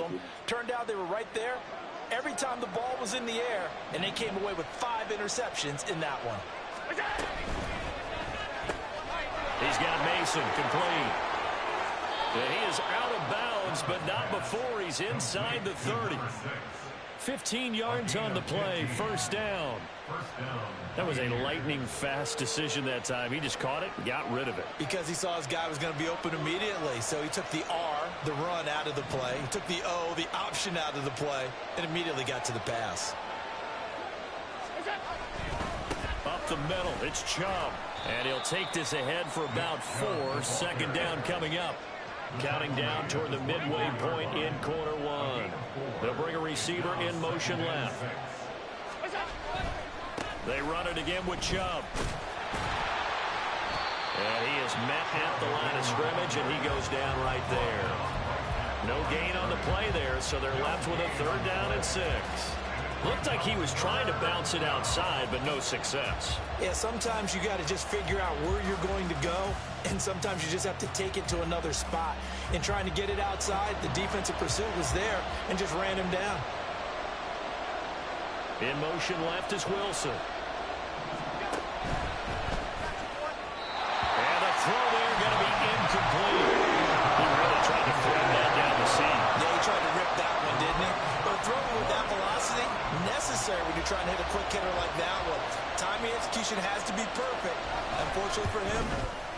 them. Turned out they were right there every time the ball was in the air, and they came away with 5 interceptions in that one. He's got Mason complete. And he is out of bounds, but not before he's inside the 30. 15 yards on the play, first down. That was a lightning-fast decision that time. He just caught it and got rid of it. Because he saw his guy was going to be open immediately, so he took the R, the run, out of the play. He took the O, the option, out of the play, and immediately got to the pass. Up the middle, it's Chubb. And he'll take this ahead for about 4. Second down coming up. Counting down toward the midway point in quarter 1. They'll bring a receiver in motion left. They run it again with Chubb. And he is met at the line of scrimmage, and he goes down right there. No gain on the play there, so they're left with a 3rd down and 6. Looked like he was trying to bounce it outside, but no success. Yeah, sometimes you got to just figure out where you're going to go, and sometimes you just have to take it to another spot. In trying to get it outside, the defensive pursuit was there and just ran him down. In motion left is Wilson. And a throw there going to be incomplete. He really tried to thread that down the seam. Yeah, he tried to rip that one, didn't he? But throwing with that velocity, necessary when you're trying to hit a quick hitter like that one. Timing execution has to be perfect. Unfortunately for him,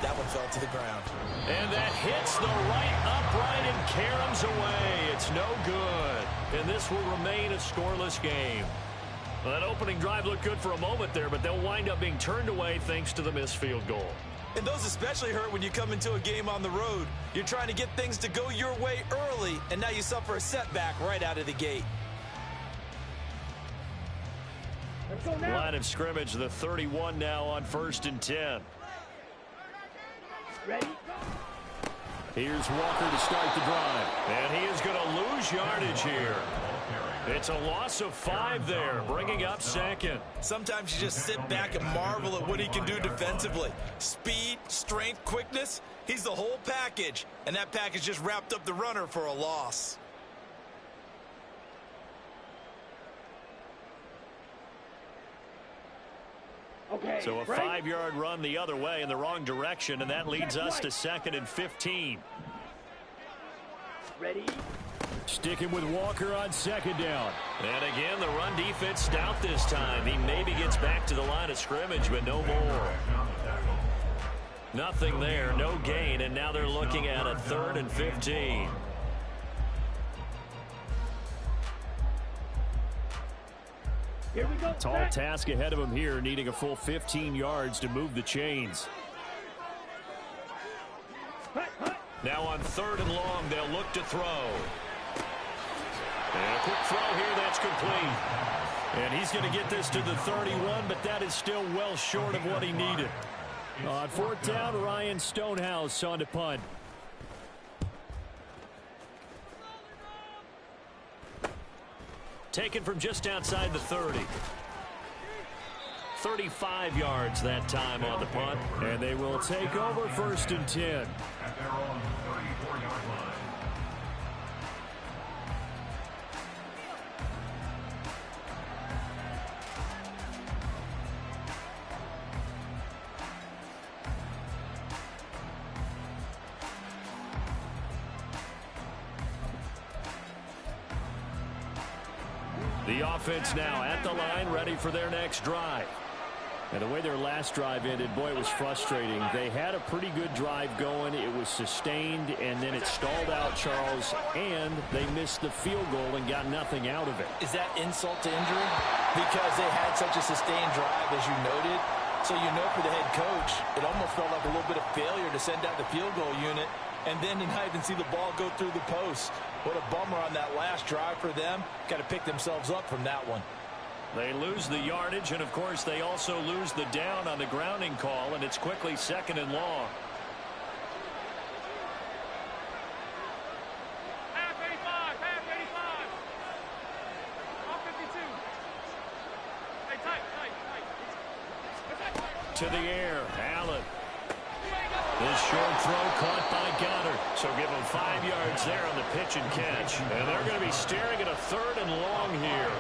that one fell to the ground. And that hits the right upright and caroms away. It's no good. And this will remain a scoreless game. Well, that opening drive looked good for a moment there, but they'll wind up being turned away thanks to the missed field goal. And those especially hurt when you come into a game on the road. You're trying to get things to go your way early, and now you suffer a setback right out of the gate. Line of scrimmage, the 31 now on 1st and 10. Ready? Here's Walker to start the drive. And he is going to lose yardage here. It's a loss of 5 there, bringing up 2nd. Sometimes you just sit back and marvel at what he can do defensively. Speed, strength, quickness, he's the whole package. And that package just wrapped up the runner for a loss. Okay, so a 5-yard run the other way in the wrong direction, and that leads us to 2nd and 15. Ready? Sticking with Walker on 2nd down. And again, the run defense stout this time. He maybe gets back to the line of scrimmage, but no more. Nothing there, no gain, and now they're looking at a 3rd and 15. Here we go. Tall task ahead of him here, needing a full 15 yards to move the chains. Now on 3rd and long, they'll look to throw. And a quick throw here, that's complete. And he's going to get this to the 31, but that is still well short of what he needed. On 4th down, Ryan Stonehouse on to punt. Taken from just outside the 30. 35 yards that time on the punt. And they will take over 1st and 10. The offense now at the line, ready for their next drive. And the way their last drive ended, boy, it was frustrating. They had a pretty good drive going. It was sustained, and then it stalled out, Charles, and they missed the field goal and got nothing out of it. Is that insult to injury? Because they had such a sustained drive, as you noted. So you know for the head coach, it almost felt like a little bit of failure to send out the field goal unit and then to not even see the ball go through the post. What a bummer on that last drive for them. Got to pick themselves up from that one. They lose the yardage, and, of course, they also lose the down on the grounding call, and it's quickly 2nd and long. Half 85, half 85. All 52. Hey, tight. To the air, Allen. This short throw caught by Goddard. So give him 5 yards there on the pitch and catch. And they're going to be staring at a 3rd and long here.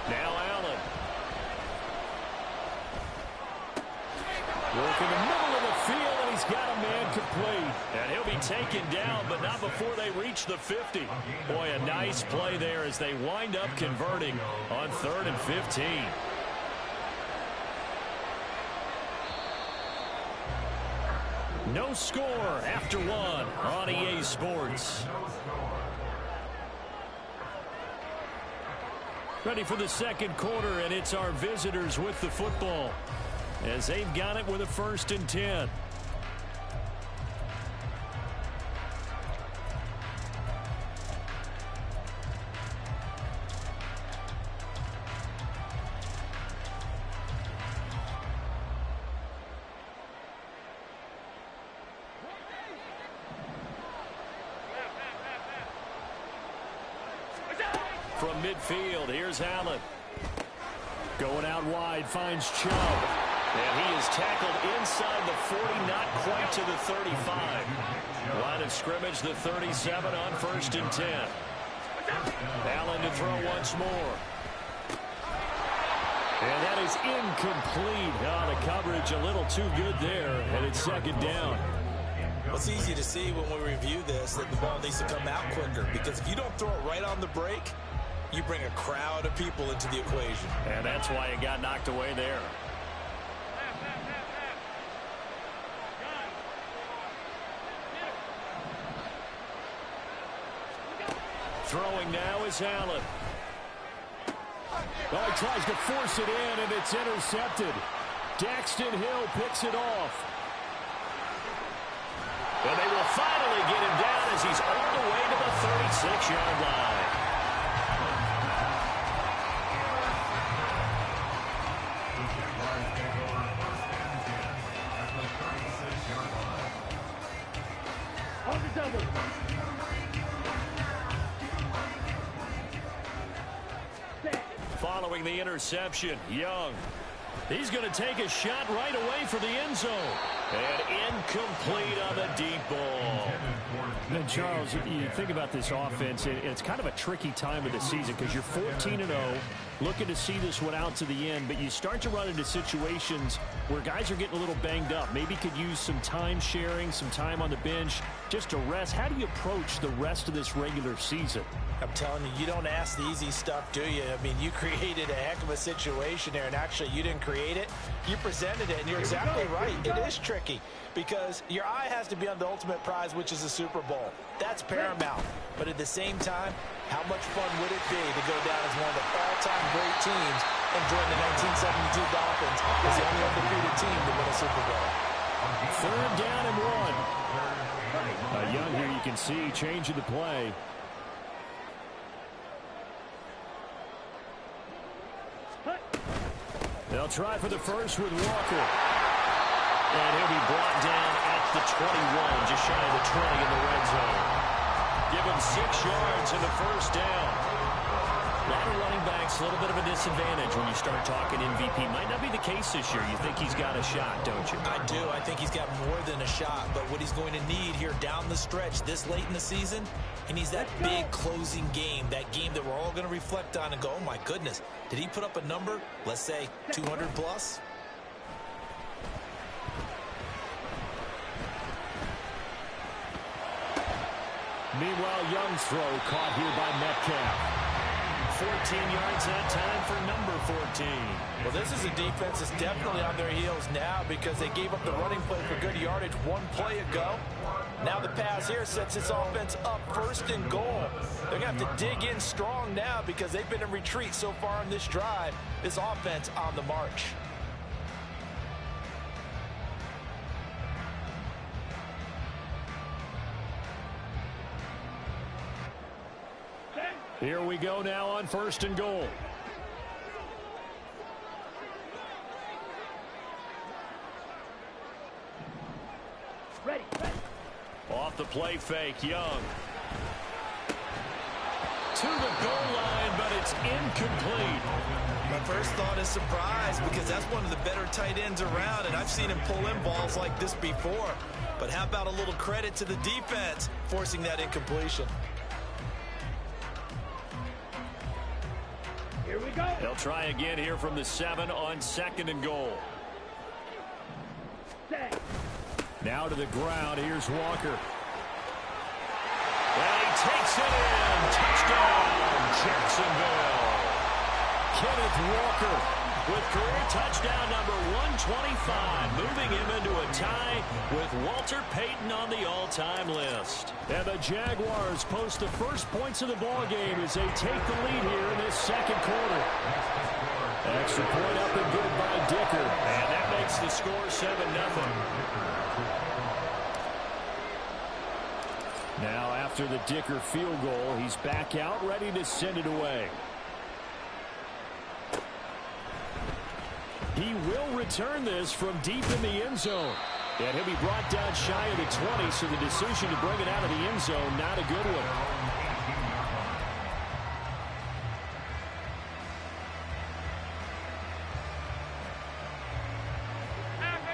Now Allen. Work in the middle of the field, and he's got a man complete. And he'll be taken down, but not before they reach the 50. Boy, a nice play there as they wind up converting on 3rd and 15. No score after 1 on EA Sports. Ready for the second quarter, and it's our visitors with the football as they've got it with a 1st and 10. From midfield, here's Allen. Going out wide, finds Chubb. And he is tackled inside the 40, not quite to the 35. Line of scrimmage, the 37 on 1st and 10. Allen to throw once more. And that is incomplete. Oh, the coverage a little too good there, and it's 2nd down. Well, it's easy to see when we review this that the ball needs to come out quicker, because if you don't throw it right on the break, you bring a crowd of people into the equation. And that's why it got knocked away there. Throwing now is Allen. Oh, he tries to force it in, and it's intercepted. Daxton Hill picks it off. And they will finally get him down as he's all the way to the 36-yard line. On the double. Following the interception, Young. He's going to take a shot right away for the end zone. And incomplete on the deep ball. Then, Charles, you think about this offense, it's kind of a tricky time of the season because you're 14-0, looking to see this one out to the end, but you start to run into situations where guys are getting a little banged up. Maybe could use some time sharing, some time on the bench, just to rest. How do you approach the rest of this regular season? I'm telling you, you don't ask the easy stuff, do you? I mean, you created a heck of a situation there, and actually you didn't create it. You presented it, and you're exactly right. It is tricky because your eye has to be on the ultimate prize, which is the Super Bowl. That's paramount. But at the same time, how much fun would it be to go down as one of the all-time great teams and join the 1972 Dolphins as the only undefeated team to win a Super Bowl? 3rd down and 1. Young here, you can see, changing the play. They'll try for the first with Walker. And he'll be brought down at the 21, just shy of the 20 in the red zone. Give him 6 yards and the 1st down. A lot of running backs, a little bit of a disadvantage when you start talking MVP. Might not be the case this year. You think he's got a shot, don't you? I do. I think he's got more than a shot. But what he's going to need here down the stretch this late in the season, he needs that big closing game, that game that we're all going to reflect on and go, oh, my goodness, did he put up a number, let's say 200 plus? Meanwhile, Young's throw caught here by Metcalf. 14 yards that time for number 14. Well, this is a defense that's definitely on their heels now because they gave up the running play for good yardage one play ago. Now the pass here sets this offense up 1st and goal. They're going to have to dig in strong now because they've been in retreat so far in this drive. This offense on the march. Here we go now on 1st and goal. Ready. Off the play fake, Young. goal line, but it's incomplete. My first thought is surprise because that's one of the better tight ends around, and I've seen him pull in balls like this before. But how about a little credit to the defense forcing that incompletion? Here we go. They'll try again here from the 7 on 2nd and goal. Set. Now to the ground. Here's Walker. Well, he takes it in. Touchdown, Jacksonville. Kenneth Walker with career touchdown number 125, moving him into a tie with Walter Payton on the all-time list. And the Jaguars post the first points of the ball game as they take the lead here in this second quarter. Extra point up and good by Dicker. And that makes the score 7-0. Now after the Dicker field goal, he's back out ready to send it away. He will return this from deep in the end zone. And he'll be brought down shy of the 20, so the decision to bring it out of the end zone, not a good one.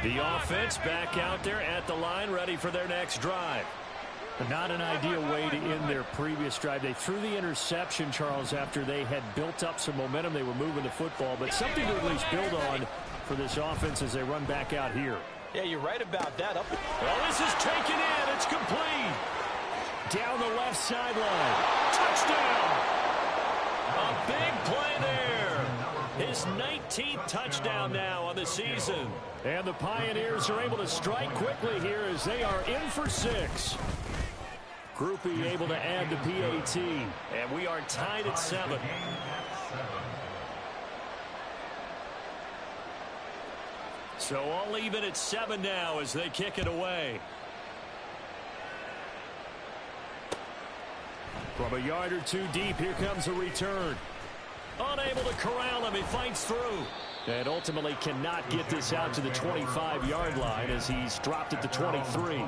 The offense back out there at the line, ready for their next drive. But not an ideal way to end their previous drive. They threw the interception, Charles, after they had built up some momentum. They were moving the football, but something to at least build on for this offense as they run back out here. Yeah, you're right about that. Well, this is taken in. It's complete. Down the left sideline. Touchdown. A big play there. His 19th touchdown now on the season. And the Pioneers are able to strike quickly here as they are in for 6. Groupie able to add the PAT. And we are tied at 7. So all even at 7 now as they kick it away. From a yard or two deep, here comes a return. Unable to corral him. He fights through. And ultimately cannot get this out to the 25-yard line as he's dropped at the 23.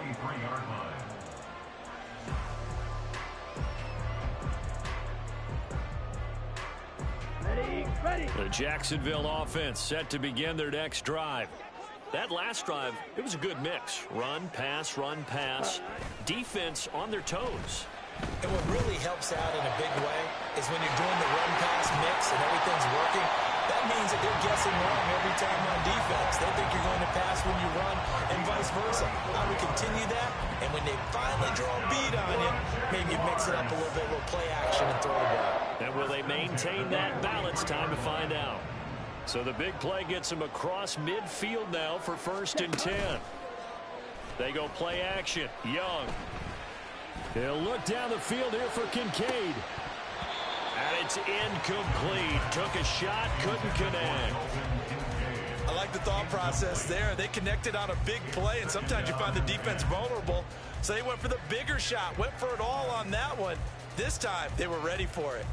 Ready. The Jacksonville offense set to begin their next drive. That last drive, it was a good mix. Run, pass, defense on their toes. And what really helps out in a big way is when you're doing the run-pass mix and everything's working, that means that they're guessing wrong every time on defense. They think you're going to pass when you run and vice versa. I would continue that, and when they finally draw a beat on you, maybe mix it up a little bit, a little play action and throw the ball. And will they maintain that balance? Time to find out. So the big play gets them across midfield now for 1st and 10. They go play action. Young. They'll look down the field here for Kincaid. And it's incomplete. Took a shot, couldn't connect. I like the thought process there. They connected on a big play, and sometimes you find the defense vulnerable. So they went for the bigger shot, went for it all on that one. This time, they were ready for it.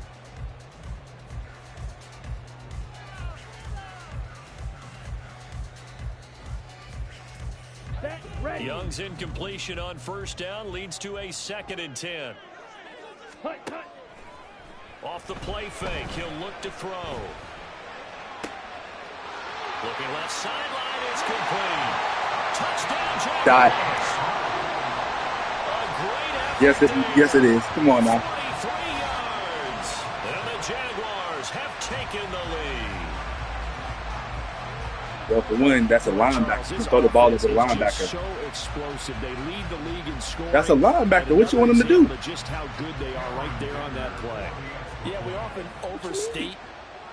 Ready. Young's incompletion on 1st down leads to a 2nd and 10. Cut. Off the play fake, he'll look to throw. Looking left sideline, it's complete. Touchdown, Jaguars. Dot. A great effort. Yes, it is. Come on now. 23 yards. And the Jaguars have taken the lead. Well, for one, that's a linebacker. You throw the ball as a linebacker. So explosive. They lead the league in scoring. That's a linebacker. What you want him to do? Just how good they are right there on that play. Yeah, we often overstate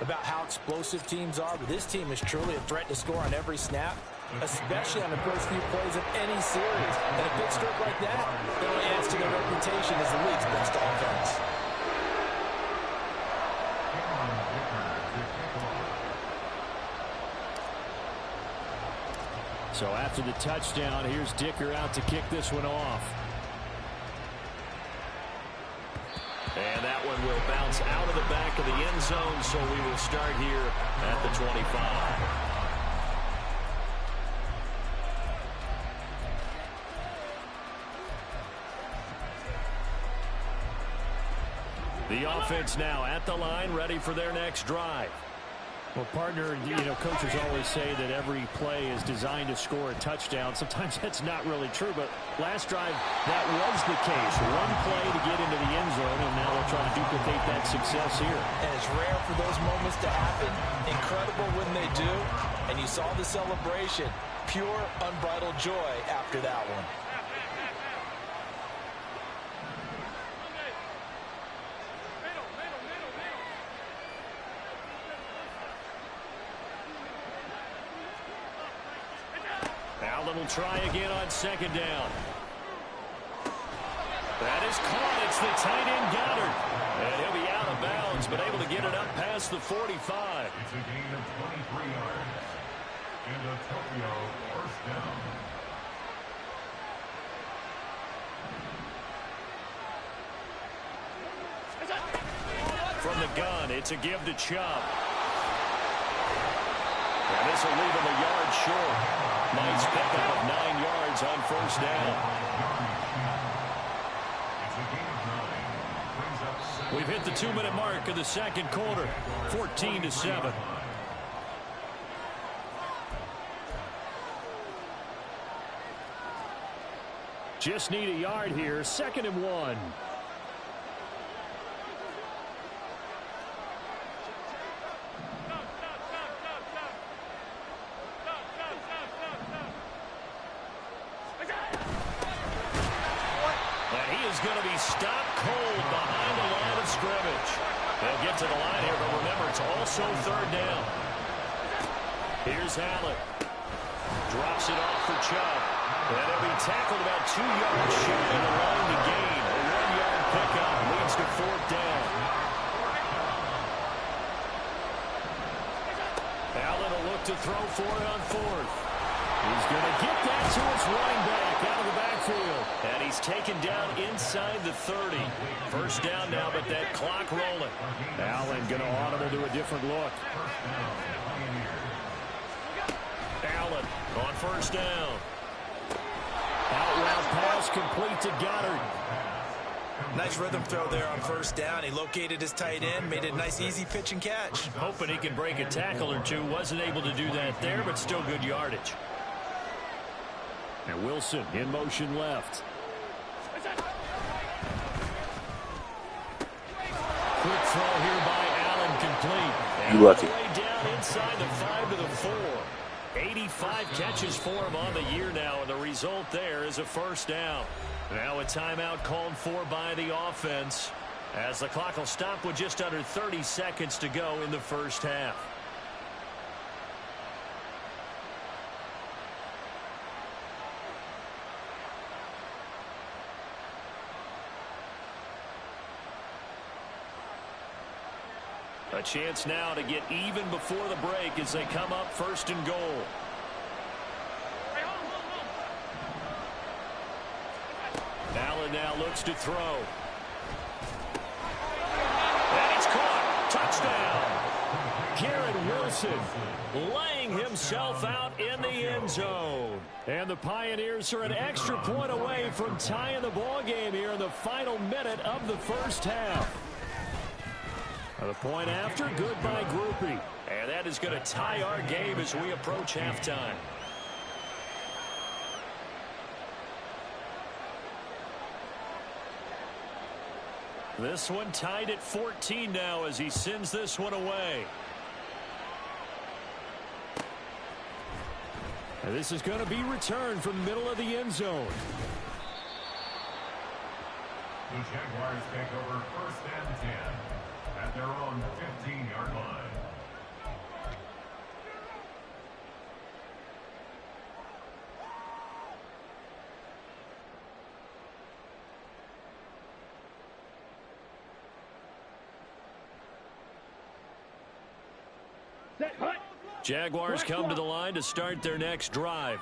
about how explosive teams are, but this team is truly a threat to score on every snap, especially on the first few plays of any series. And a big stroke like that, it only adds to their reputation as the league's best offense. So after the touchdown, here's Dicker out to kick this one off. And that one will bounce out of the back of the end zone, so we will start here at the 25. The offense now at the line, ready for their next drive. Well, partner, coaches always say that every play is designed to score a touchdown. Sometimes that's not really true, but last drive, that was the case. One play to get into the end zone, and now they'll try to duplicate that success here. And it's rare for those moments to happen. Incredible when they do. And you saw the celebration. Pure, unbridled joy after that one. Allen will try again on second down. That is caught. It's the tight end Goddard. And he'll be out of bounds, but able to get it up past the 45. It's a gain of 23 yards. And a Tokyo first down. From the gun, it's a give to Chubb. And this will leave him a yard short. Nice pickup of 9 yards on first down. We've hit the 2-minute mark of the second quarter. 14-7. Just need a yard here. 2nd and 1. Going to be stopped cold behind the line of scrimmage. They'll get to the line here, but remember, it's also third down. Here's Allen. Drops it off for Chubb. And he'll be tackled about 2 yards shy of the line to gain. A 1-yard pickup leads to fourth down. Allen will look to throw for it on fourth. He's going to get that to his running back out of the backfield. And he's taken down inside the 30. First down now, but that clock rolling. Allen going to audible to a different look. Allen on first down. Out route pass complete to Goddard. Nice rhythm throw there on first down. He located his tight end, made it a nice easy pitch and catch. Hoping he can break a tackle or two. Wasn't able to do that there, but still good yardage. And Wilson in motion left. Quick throw here by Allen, complete. You lucky. Down inside the 5 to the 4. 85 catches for him on the year now, and the result there is a first down. Now a timeout called for by the offense, as the clock will stop with just under 30 seconds to go in the first half. A chance now to get even before the break as they come up first and goal. Allen now looks to throw. And it's caught. Touchdown. Garrett Wilson laying himself out in the end zone. And the Pioneers are an extra point away from tying the ball game here in the final minute of the first half. The point after, good by Groupie. And that is going to tie our game as we approach halftime. This one tied at 14 now as he sends this one away. And this is going to be returned from the middle of the end zone. The Jaguars take over first and 10 at their own 15-yard line. Jaguars come to the line to start their next drive.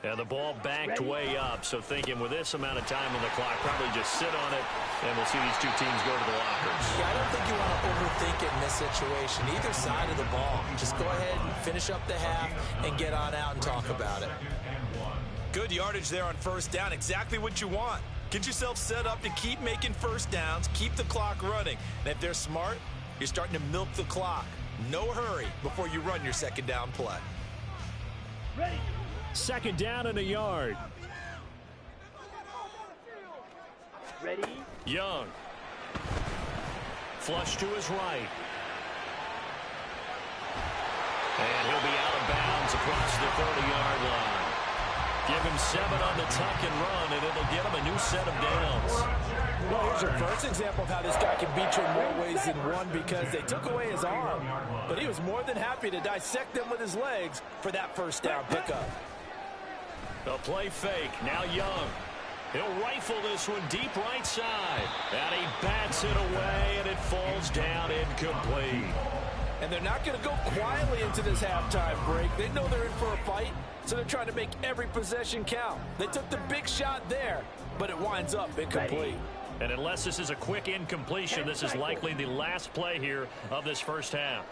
And the ball backed way up, so thinking with this amount of time on the clock, probably just sit on it, and we'll see these two teams go to the lockers. Yeah, I don't think you want to overthink it in this situation. Either side of the ball. Just go ahead and finish up the half and get on out and talk about it. Good yardage there on first down. Exactly what you want. Get yourself set up to keep making first downs, keep the clock running. And if they're smart, you're starting to milk the clock. No hurry before you run your second down play. Ready. Second down and a yard. Ready. Young. Flush to his right. And he'll be out of bounds across the 30-yard line. Give him 7 on the tuck and run, and it'll get him a new set of downs. Well, here's your first example of how this guy can beat you in more ways than one, because they took away his arm, but he was more than happy to dissect them with his legs for that first down pickup. A play fake. Now Young. He'll rifle this one deep right side. And he bats it away, and it falls down incomplete. And they're not going to go quietly into this halftime break. They know they're in for a fight, so they're trying to make every possession count. They took the big shot there, but it winds up incomplete. And unless this is a quick incompletion, this is likely the last play here of this first half.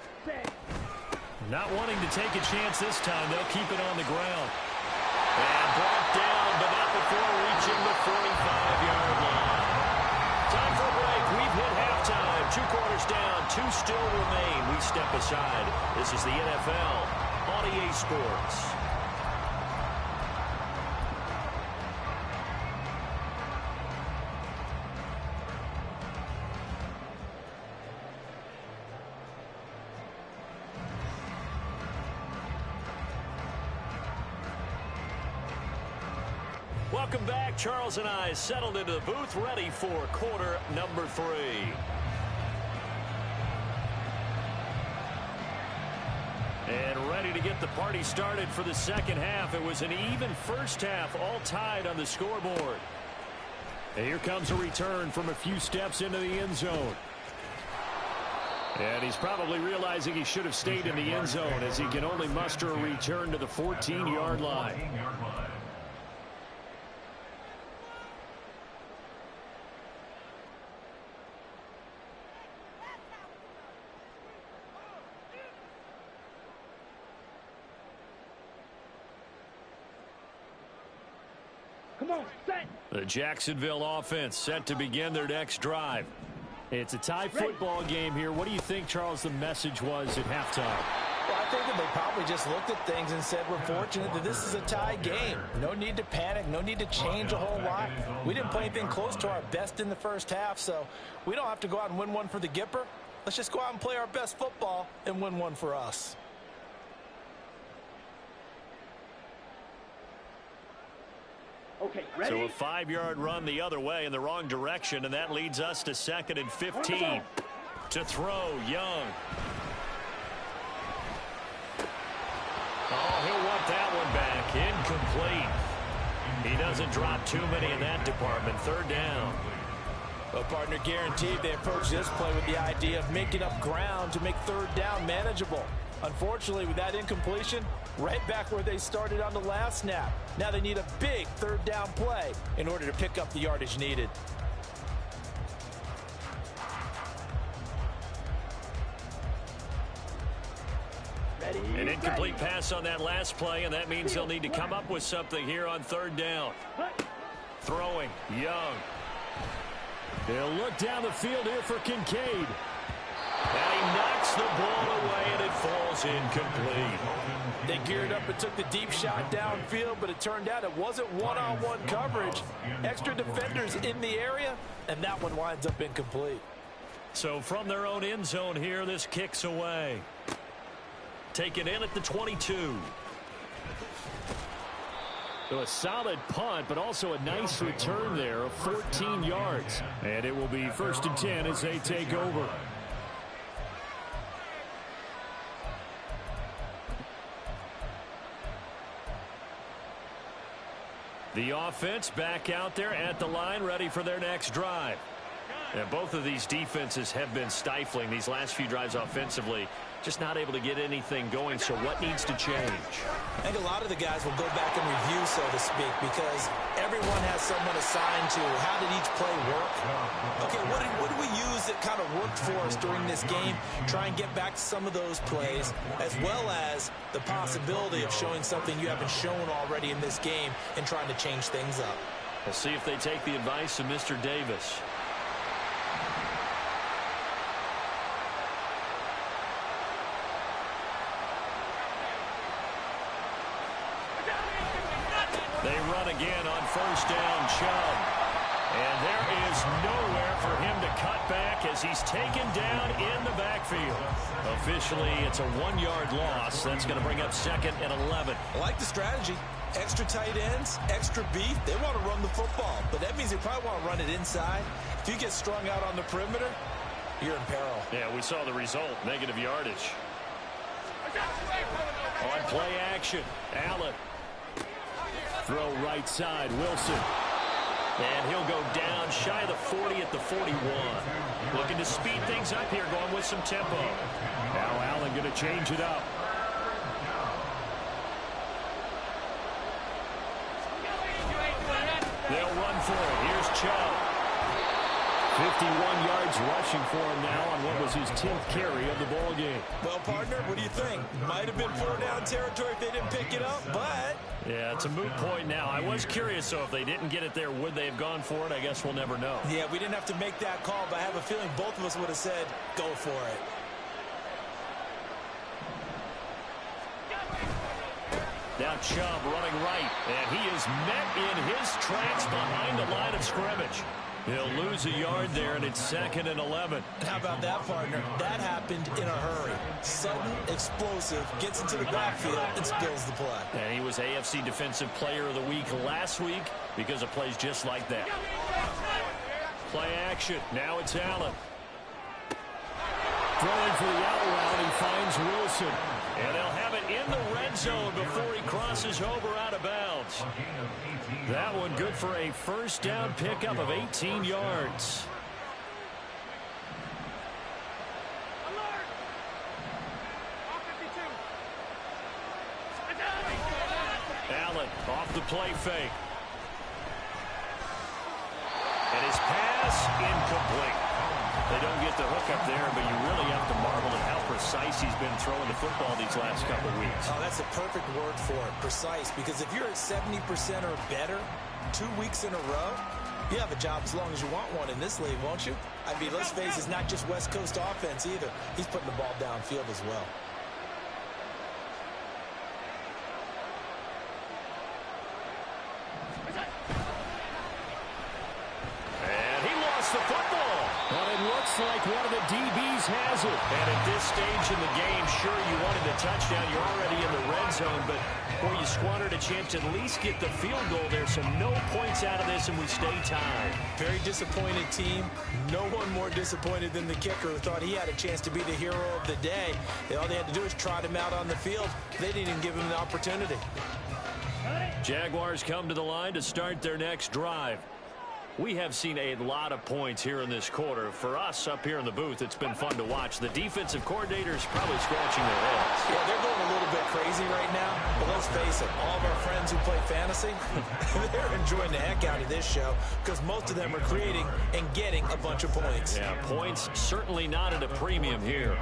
Not wanting to take a chance this time. They'll keep it on the ground. And brought down, but not before reaching the 45-yard line. Time for a break. We've hit halftime. 2 quarters down, 2 still remain. We step aside. This is the NFL on EA Sports. Welcome back. Charles and I settled into the booth, ready for quarter number 3. And ready to get the party started for the second half. It was an even first half, all tied on the scoreboard. And here comes a return from a few steps into the end zone. And he's probably realizing he should have stayed in the end zone, as he can only muster a return to the 14-yard line. Come on, set. The Jacksonville offense set to begin their next drive. It's a tie football game here. What do you think, Charles, the message was at halftime? Well, I think that they probably just looked at things and said, we're fortunate that this is a tie game. No need to panic. No need to change a whole lot. We didn't play anything close to our best in the first half, so we don't have to go out and win one for the Gipper. Let's just go out and play our best football and win one for us. Okay, ready? So a 5-yard run the other way in the wrong direction, and that leads us to 2nd and 15. To throw, Young. Oh, he'll want that one back. Incomplete. He doesn't drop too many in that department. 3rd down. Well, partner, guaranteed they approach this play with the idea of making up ground to make 3rd down manageable. Unfortunately, with that incompletion, right back where they started on the last snap. Now they need a big 3rd down play in order to pick up the yardage needed. Ready? An incomplete pass on that last play, and that means they'll need to come up with something here on 3rd down. Throwing, Young. They'll look down the field here for Kincaid. And he knocks the ball away, and it falls incomplete. They geared up and took the deep shot downfield, but it turned out it wasn't one-on-one coverage. Extra defenders in the area, and that one winds up incomplete. So from their own end zone here, this kicks away. Taken in at the 22. So a solid punt, but also a nice return there of 14 yards. And it will be 1st and 10 as they take over. The offense back out there at the line, ready for their next drive. And both of these defenses have been stifling these last few drives offensively. Just not able to get anything going, so what needs to change? I think a lot of the guys will go back and review, so to speak, because everyone has someone assigned to how did each play work. Okay, what did we use that kind of worked for us during this game? Try and get back to some of those plays, as well as the possibility of showing something you haven't shown already in this game and trying to change things up. Let's see if they take the advice of Mr. Davis. They run again on first down, Chubb. And there is nowhere for him to cut back as he's taken down in the backfield. Officially, it's a 1-yard loss. That's going to bring up 2nd and 11. I like the strategy. Extra tight ends, extra beef. They want to run the football, but that means they probably want to run it inside. If you get strung out on the perimeter, you're in peril. Yeah, we saw the result, negative yardage. On play action, Allen. Throw right side, Wilson. And he'll go down shy of the 40 at the 41. Looking to speed things up here, going with some tempo. Now Allen going to change it up. They'll run for it. Here's Chubb. 51 yards rushing for him now on what was his 10th carry of the ball game. Well, partner, what do you think? Might have been 4-down territory if they didn't pick it up, but... Yeah, it's a moot point now. I was curious, so if they didn't get it there, would they have gone for it? I guess we'll never know. Yeah, we didn't have to make that call, but I have a feeling both of us would have said, go for it. Now Chubb running right, and he is met in his tracks behind the line of scrimmage. He'll lose a yard there, and it's 2nd and 11. How about that, partner? That happened in a hurry. Sudden, explosive, gets into the backfield, and spills the play. And he was AFC Defensive Player of the Week last week because of plays just like that. Play action. Now it's Allen. Throwing for the out route, he finds Wilson. And they'll have it in the red zone before he crosses over out of bounds. That one good for a first down pickup of 18 yards. Allen off the play fake. And his pass incomplete. They don't get the hook up there, but you really have to marvel at how precise he's been throwing the football these last couple of weeks. Oh, that's a perfect word for it, precise, because if you're at 70% or better 2 weeks in a row, you have a job as long as you want one in this league, won't you? I mean, let's face it, it's not just West Coast offense either. He's putting the ball downfield as well. The football. But it looks like one of the DBs has it. And at this stage in the game, sure, you wanted a touchdown. You're already in the red zone, but boy, you squandered a chance to at least get the field goal there, so no points out of this, and we stay tied. Very disappointed team. No one more disappointed than the kicker who thought he had a chance to be the hero of the day. All they had to do was trot him out on the field. They didn't even give him the opportunity. Jaguars come to the line to start their next drive. We have seen a lot of points here in this quarter. For us up here in the booth, it's been fun to watch. The defensive coordinators probably scratching their heads. Yeah, they're going a little bit crazy right now. But let's face it, all of our friends who play fantasy, they're enjoying the heck out of this show because most of them are creating and getting a bunch of points. Yeah, points certainly not at a premium here.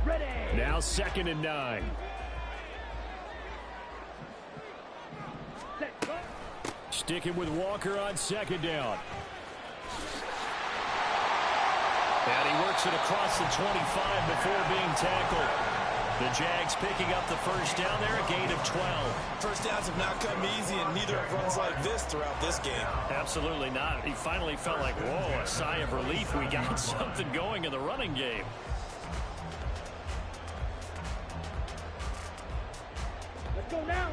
Ready. Now 2nd and 9. Sticking with Walker on 2nd down. And he works it across the 25 before being tackled. The Jags picking up the first down there, a gain of 12. First downs have not come easy, and neither have runs like this throughout this game. Absolutely not. He finally felt like, whoa, a sigh of relief. We got something going in the running game. Let's go now.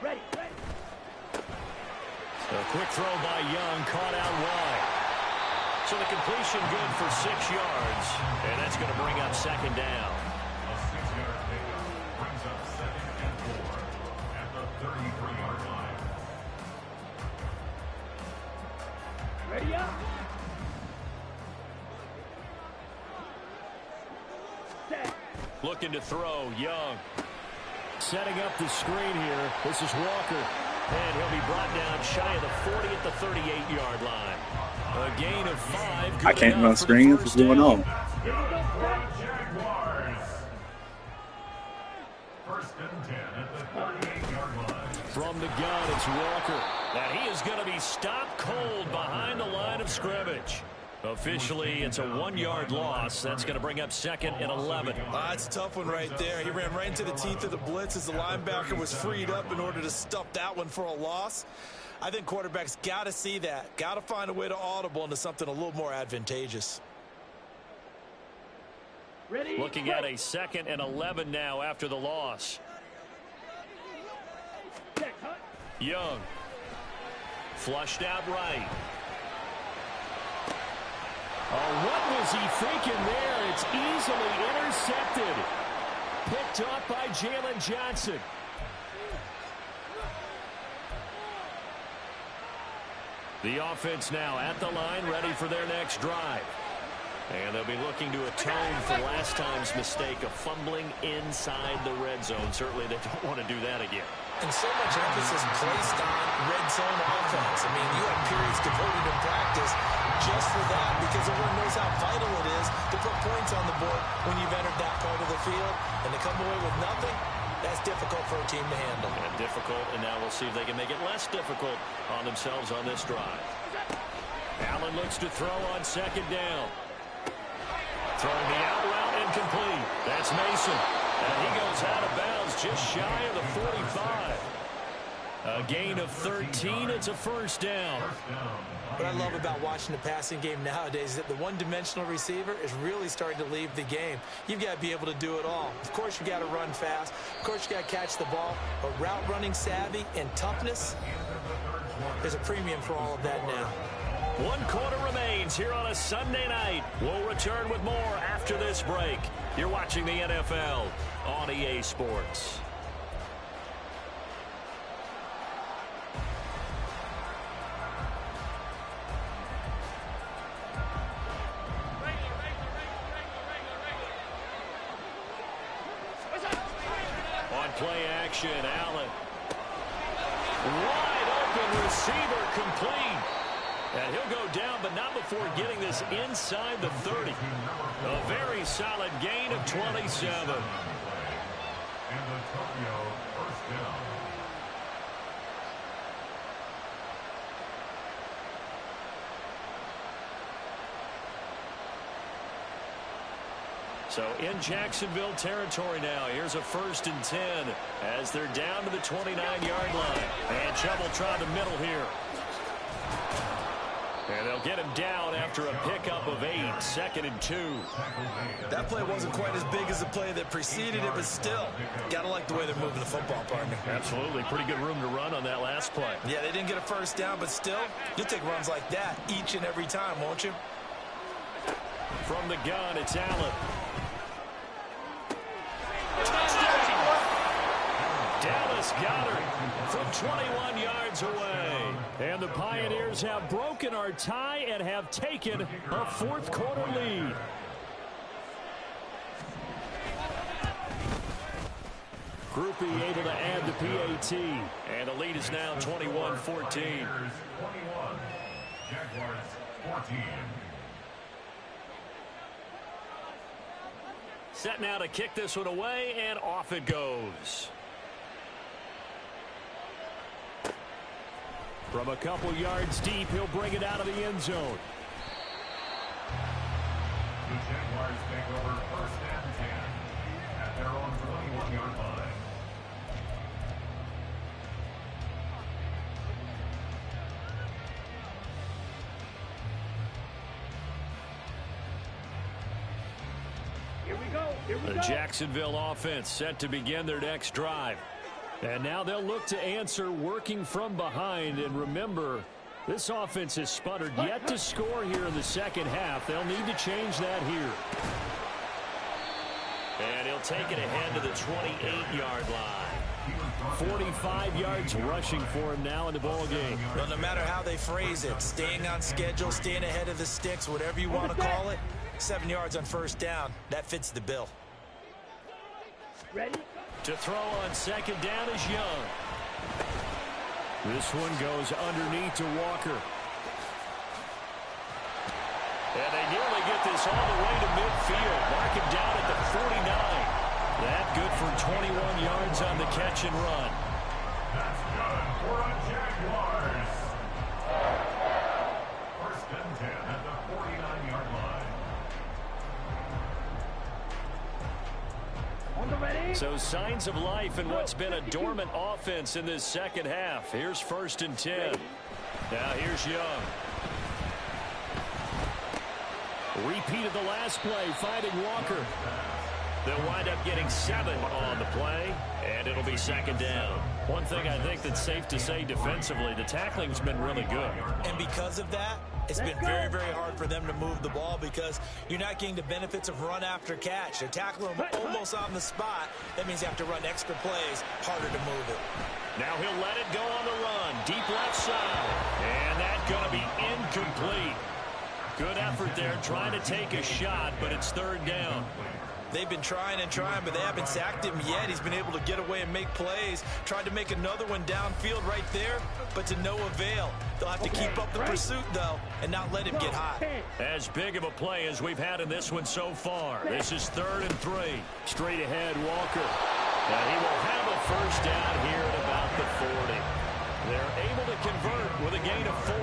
Ready. A quick throw by Young, caught out wide. So the completion good for 6 yards, and that's going to bring up 2nd down. A 6-yard pickup brings up 2nd and 4 at the 33-yard line. Ready up. Set. Looking to throw, Young. Setting up the screen here. This is Walker. And he'll be brought down shy of the 40 at the 38-yard line. A gain of 5. I can't run screens. What's going on? Officially, it's a 1-yard loss. That's going to bring up 2nd and 11. That's a tough one right there. He ran right into the teeth of the blitz as the linebacker was freed up in order to stuff that one for a loss. I think quarterbacks got to see that. Got to find a way to audible into something a little more advantageous. Ready? Looking at a 2nd and 11 now after the loss. Young. Flushed out right. Oh, what was he thinking there? It's easily intercepted. Picked up by Jalen Johnson. The offense now at the line, ready for their next drive. And they'll be looking to atone for last time's mistake of fumbling inside the red zone. Certainly they don't want to do that again. And so much emphasis placed on red zone offense. I mean, you have periods devoted in practice just for that because everyone knows how vital it is to put points on the board when you've entered that part of the field. And to come away with nothing, that's difficult for a team to handle. And difficult, and now we'll see if they can make it less difficult on themselves on this drive. Allen looks to throw on 2nd down. Throwing the out route incomplete. That's Mason. And he goes out of bounds just shy of the 45. A gain of 13. It's a 1st down. What I love about watching the passing game nowadays is that the one-dimensional receiver is really starting to leave the game. You've got to be able to do it all. Of course, you got to run fast. Of course, you got to catch the ball. But route running savvy and toughness, there's a premium for all of that now. 1 quarter remains here on a Sunday night. We'll return with more after this break. You're watching the NFL on EA Sports. On play action, Allen. Wide open receiver complete. And he'll go down, but not before getting this inside the 30. A very solid gain of 27. And the Tokyo 1st down. So in Jacksonville territory now. Here's a 1st and 10 as they're down to the 29-yard line. And trouble trying the middle here. And they'll get him down after a pickup of 8, 2nd and 2. That play wasn't quite as big as the play that preceded it, but still, gotta like the way they're moving the football, partner. Absolutely. Pretty good room to run on that last play. Yeah, they didn't get a 1st down, but still, you'll take runs like that each and every time, won't you? From the gun, it's Allen. Dallas Goedert from 21 yards away. And the Pioneers have broken our tie and have taken a 4th quarter lead. Group E able to add the PAT. And the lead is now 21-14. 21, Jaguars 14. Set now to kick this one away, and off it goes. From a couple yards deep, he'll bring it out of the end zone. The Jaguars take over 1st and 10 at their own 21-yard line. Here we go. Here we The go. Jacksonville offense set to begin their next drive. And now they'll look to answer working from behind. And remember, this offense has sputtered yet to score here in the 2nd half. They'll need to change that here. And he'll take it ahead to the 28-yard line. 45 yards rushing for him now in the ball game. Well, no matter how they phrase it, staying on schedule, staying ahead of the sticks, whatever you want to call it, 7 yards on 1st down, that fits the bill. Ready? To throw on 2nd down is Young. This one goes underneath to Walker. And they nearly get this all the way to midfield. Mark him down at the 49. That good for 21 yards on the catch and run. That's good for a Jaguars. 1st and 10 at the 49 So signs of life in what's been a dormant offense in this second half. Here's 1st and 10. Now here's Young. Repeat of the last play, finding Walker. They'll wind up getting 7 on the play, and it'll be 2nd down. One thing I think that's safe to say defensively, the tackling's been really good. And because of that, it's been very, very hard for them to move the ball because you're not getting the benefits of run after catch. They're tackling them almost on the spot. That means you have to run extra plays, harder to move it. Now he'll let it go on the run, deep left side, and that's going to be incomplete. Good effort there, trying to take a shot, but it's 3rd down. They've been trying and trying, but they haven't sacked him yet. He's been able to get away and make plays. Tried to make another one downfield right there, but to no avail. They'll have to keep up the pursuit, though, and not let him get hot. As big of a play as we've had in this one so far. This is 3rd and 3. Straight ahead, Walker. And he will have a 1st down here at about the 40. They're able to convert with a gain of 4.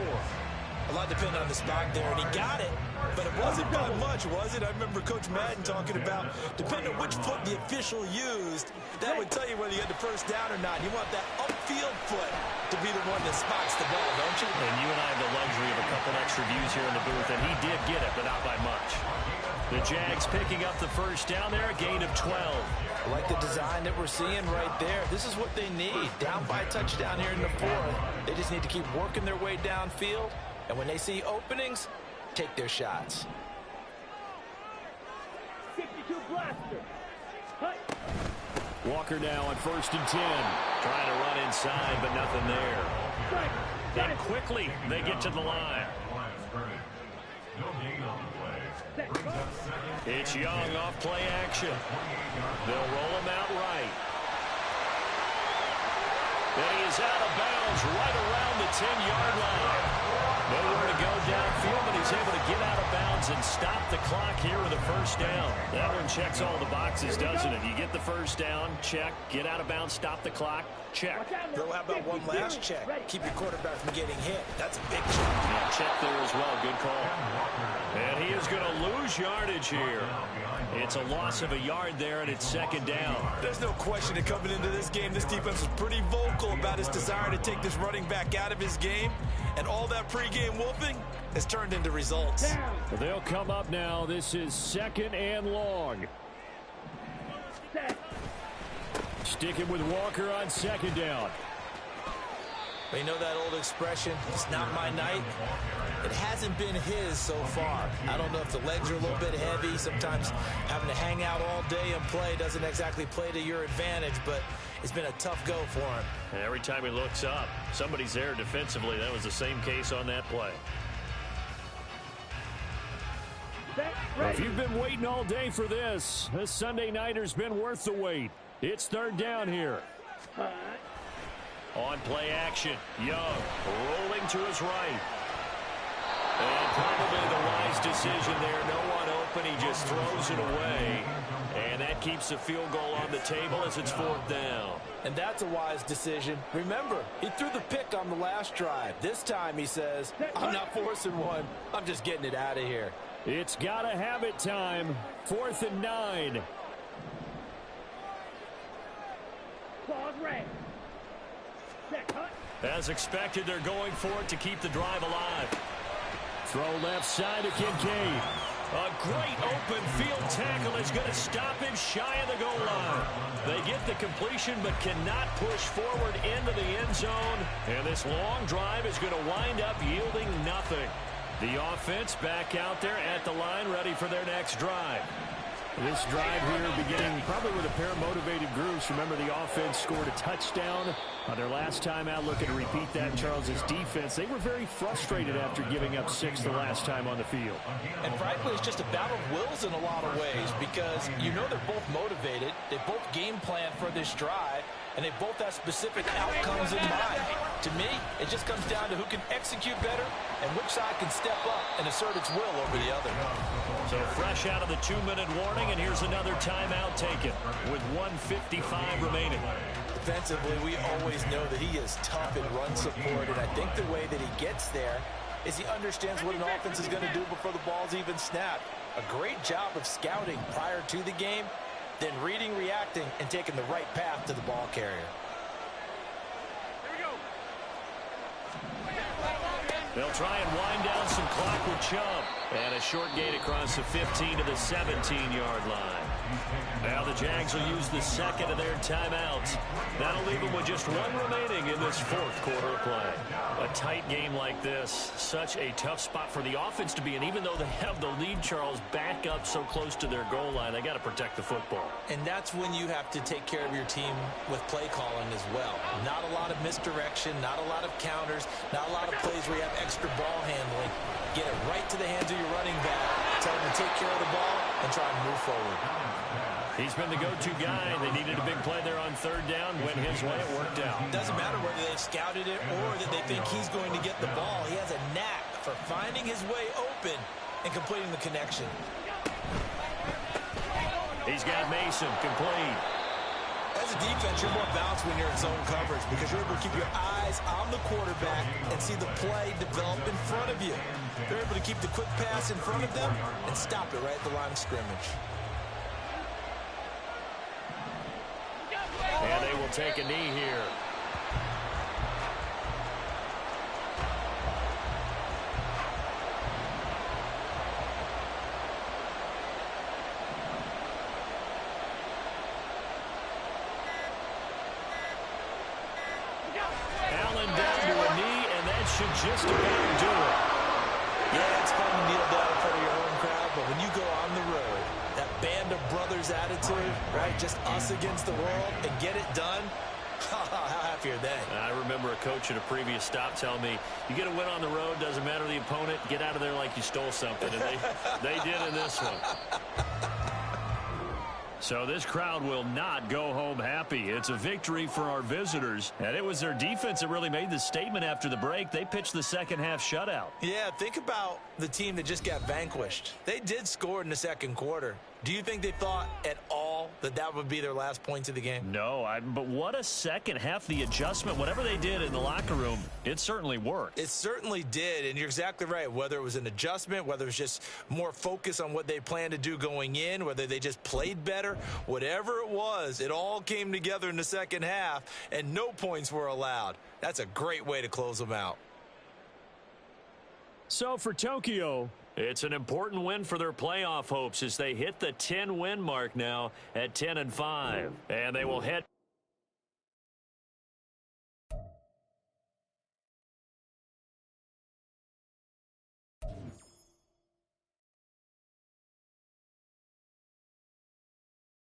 A lot depended on the spot there, and he got it, but it wasn't by much, was it? I remember Coach Madden talking about, depending on which foot the official used, that would tell you whether you had the 1st down or not. You want that upfield foot to be the one that spots the ball, don't you? And you and I have the luxury of a couple extra views here in the booth, and he did get it, but not by much. The Jags picking up the 1st down there, a gain of 12. I like the design that we're seeing right there. This is what they need. Down by a touchdown here in the 4th. They just need to keep working their way downfield. And when they see openings, take their shots. 62 blaster. Walker now on 1st and 10. Trying to run inside, but nothing there. And quickly, they get to the line. It's Young off play action. They'll roll him out right. And he is out of bounds right around the 10-yard line. Nowhere to go downfield, but he's able to get out of bounds and stop the clock here with a 1st down. That one checks all the boxes, doesn't it? You get the 1st down, check. Get out of bounds, stop the clock, check. Bill, how about one last check? Keep your quarterback from getting hit. That's a big check. Yeah, check there as well. Good call. And he is going to lose yardage here. It's a loss of a yard there, and it's 2nd down. There's no question that coming into this game, this defense was pretty vocal about his desire to take this running back out of his game. And all that pregame wolfing has turned into results. They'll come up now. This is 2nd and long. Sticking with Walker on 2nd down. You know that old expression, it's not my night? It hasn't been his so far. I don't know if the legs are a little bit heavy. Sometimes having to hang out all day and play doesn't exactly play to your advantage, but it's been a tough go for him. And every time he looks up, somebody's there defensively. That was the same case on that play. If you've been waiting all day for this Sunday nighter's been worth the wait. It's 3rd down here. On play action, Young rolling to his right. And probably the wise decision there. No one open. He just throws it away. And that keeps the field goal on the table as it's 4th down. And that's a wise decision. Remember, he threw the pick on the last drive. This time he says, I'm not forcing one. I'm just getting it out of here. It's got to have it time. 4th and 9. Claws red. As expected, they're going for it to keep the drive alive. Throw left side to Kincaid. A great open field tackle is going to stop him shy of the goal line. They get the completion but cannot push forward into the end zone. And this long drive is going to wind up yielding nothing. The offense back out there at the line, ready for their next drive. This drive here beginning probably with a pair of motivated groups. Remember, the offense scored a touchdown on their last time out. Looking to repeat that. Charles's defense, they were very frustrated after giving up 6 the last time on the field. And frankly, it's just a battle of wills in a lot of ways because you know they're both motivated. They both game plan for this drive, and they both have specific outcomes in mind. To me, it just comes down to who can execute better and which side can step up and assert its will over the other. So fresh out of the 2-minute warning, and here's another timeout taken with 1:55 remaining. Defensively, we always know that he is tough in run support, and I think the way that he gets there is he understands what an offense is going to do before the ball's even snapped. A great job of scouting prior to the game. then reading, reacting, and taking the right path to the ball carrier. Here we go. They'll try and wind down some clock with Chubb. And a short gain across the 15 to the 17-yard line. Now the Jags will use the second of their timeouts. That'll leave them with just one remaining in this fourth quarter of play. A tight game like this, such a tough spot for the offense to be in. Even though they have the lead, Charles, back up so close to their goal line, they got to protect the football. And that's when you have to take care of your team with play calling as well. Not a lot of misdirection, not a lot of counters, not a lot of plays where you have extra ball handling. Get it right to the hands of your running back. Tell him to take care of the ball and try and move forward. He's been the go-to guy. They needed a big play there on third down. Went his way. It worked out. Doesn't matter whether they've scouted it or that they think he's going to get the ball. He has a knack for finding his way open and completing the connection. He's got Mason complete. As a defense, you're more balanced when you're in zone coverage because you're able to keep your eyes on the quarterback and see the play develop in front of you. They're able to keep the quick pass in front of them and stop it right at the line of scrimmage. And they will take a knee here. Allen down to a knee, and that should just about do it. Yeah, it's fun to kneel down in front of your home crowd, but when you go on the road, that band of brothers attitude, right, just us against the world, and get it done, how happy are they? I remember a coach at a previous stop telling me, you get a win on the road, doesn't matter the opponent, get out of there like you stole something, and they did in this one. So this crowd will not go home happy. It's a victory for our visitors. And it was their defense that really made the statement after the break. They pitched the second half shutout. Yeah, think about the team that just got vanquished. They did score in the second quarter. Do you think they thought at all that that would be their last points of the game? No, but what a second half. The adjustment, whatever they did in the locker room, it certainly worked. It certainly did, and you're exactly right. Whether it was an adjustment, whether it was just more focus on what they planned to do going in, whether they just played better, whatever it was, it all came together in the second half, and no points were allowed. That's a great way to close them out. So for Tokyo, it's an important win for their playoff hopes as they hit the 10-win mark now at 10-5. And they will head